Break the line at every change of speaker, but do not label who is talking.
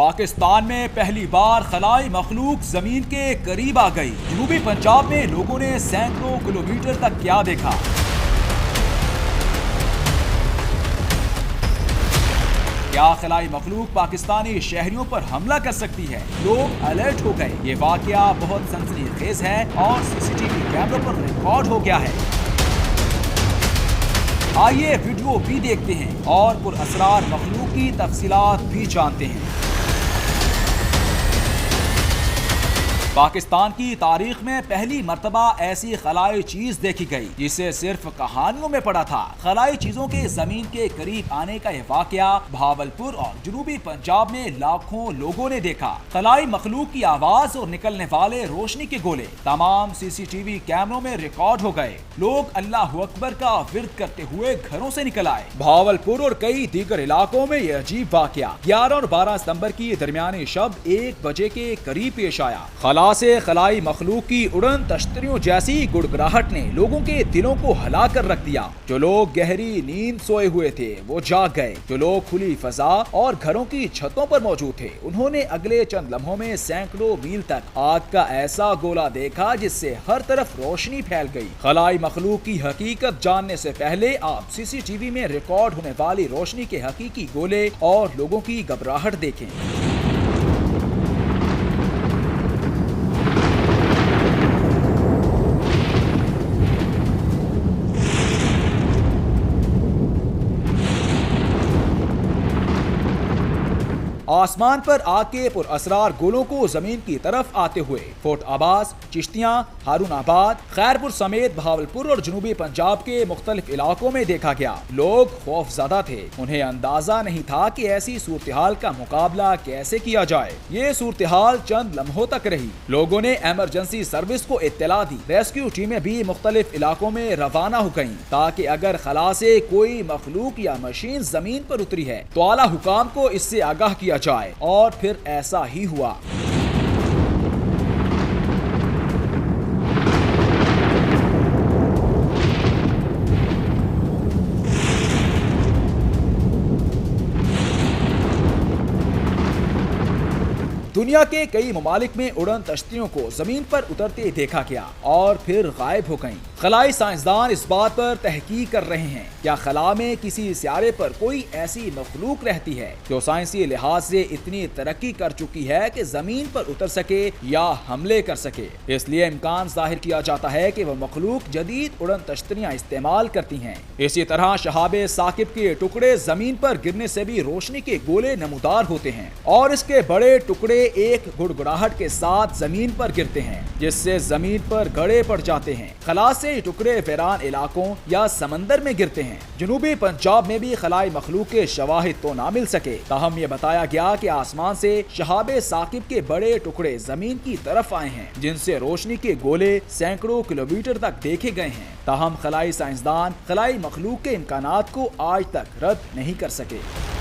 पाकिस्तान में पहली बार खलाई मखलूक जमीन के करीब आ गई। जनूबी पंजाब में लोगों ने सैकड़ों किलोमीटर तक क्या देखा? क्या खलाई मखलूक पाकिस्तानी शहरियों पर हमला कर सकती है? लोग अलर्ट हो गए। ये वाकया बहुत सनसनीखेज है और सीसीटीवी कैमरों पर रिकॉर्ड हो गया है। आइए वीडियो भी देखते हैं और पुरअसरार मखलूक की तफसीलात भी जानते हैं। पाकिस्तान की तारीख में पहली मर्तबा ऐसी खलाई चीज देखी गई जिसे सिर्फ कहानियों में पढ़ा था। खलाई चीजों के जमीन के करीब आने का यह वाकया भावलपुर और जनूबी पंजाब में लाखों लोगों ने देखा। खलाई मखलूक की आवाज और निकलने वाले रोशनी के गोले तमाम सीसीटीवी कैमरों में रिकॉर्ड हो गए। लोग अल्लाह अकबर का विर्द करते हुए घरों से निकल आए। भावलपुर और कई दीगर इलाकों में यह अजीब वाकया 11 और 12 सितंबर की दरमियानी शब 1 बजे के करीब पेश आया। से खलाई मखलूक की उड़न तश्तरियों जैसी गुड़गड़ाहट ने लोगों के दिलों को हिला कर रख दिया। जो लोग गहरी नींद सोए हुए थे वो जाग गए। जो लोग खुली फजा और घरों की छतों पर मौजूद थे उन्होंने अगले चंद लम्हों में सैकड़ों मील तक आग का ऐसा गोला देखा जिससे हर तरफ रोशनी फैल गई। खलाई मखलूक की हकीकत जानने से पहले आप सीसीटीवी में रिकॉर्ड होने वाली रोशनी के हकीकी गोले और लोगों की घबराहट देखें। आसमान पर आग के पुरअसरार गोलों को जमीन की तरफ आते हुए फोर्ट अब्बास, चिश्तियां, हारून आबाद, खैरपुर समेत भावलपुर और जनूबी पंजाब के मुख्तलिफ इलाकों में देखा गया। लोग खौफजदा थे। उन्हें अंदाजा नहीं था कि ऐसी सूरत हाल का मुकाबला कैसे किया जाए। ये सूरत हाल चंद लम्हों तक रही। लोगों ने इमरजेंसी सर्विस को इत्तला दी। रेस्क्यू टीमें भी मुख्तलिफ इलाकों में रवाना हो गयी ताकि अगर खला से कोई मखलूक या मशीन जमीन पर उतरी है तो आला हुकाम को इससे आगाह किया जाए। और फिर ऐसा ही हुआ। दुनिया के कई ममालिक में उड़न तश्तियों को जमीन पर उतरते देखा गया और फिर गायब हो गईं। खलाई साइंसदान इस बात पर तहकीक कर रहे हैं क्या खला में किसी सियारे पर कोई ऐसी मखलूक रहती है जो साइंसी लिहाज से इतनी तरक्की कर चुकी है कि जमीन पर उतर सके या हमले कर सके। इसलिए इम्कान जाहिर किया जाता है कि वह मखलूक जदीद उड़न तश्तियां इस्तेमाल करती हैं। इसी तरह शहाबे साकिब के टुकड़े जमीन पर गिरने से भी रोशनी के गोले नमूदार होते हैं और इसके बड़े टुकड़े एक गुड़गुड़ाहट के साथ जमीन पर गिरते हैं जिससे जमीन पर गड़े पड़ जाते हैं। खला से टुकड़े वीरान इलाकों या समंदर में गिरते हैं। जनूबी पंजाब में भी खलाई मखलूक के शवाहिद तो ना मिल सके। ताहम ये बताया गया कि आसमान से शहाबे साकिब के बड़े टुकड़े जमीन की तरफ आए हैं जिनसे रोशनी के गोले सैकड़ों किलोमीटर तक देखे गए हैं। ताहम खलाई साइंसदान खलाई मखलूक के इम्कानात को आज तक रद्द नहीं कर सके।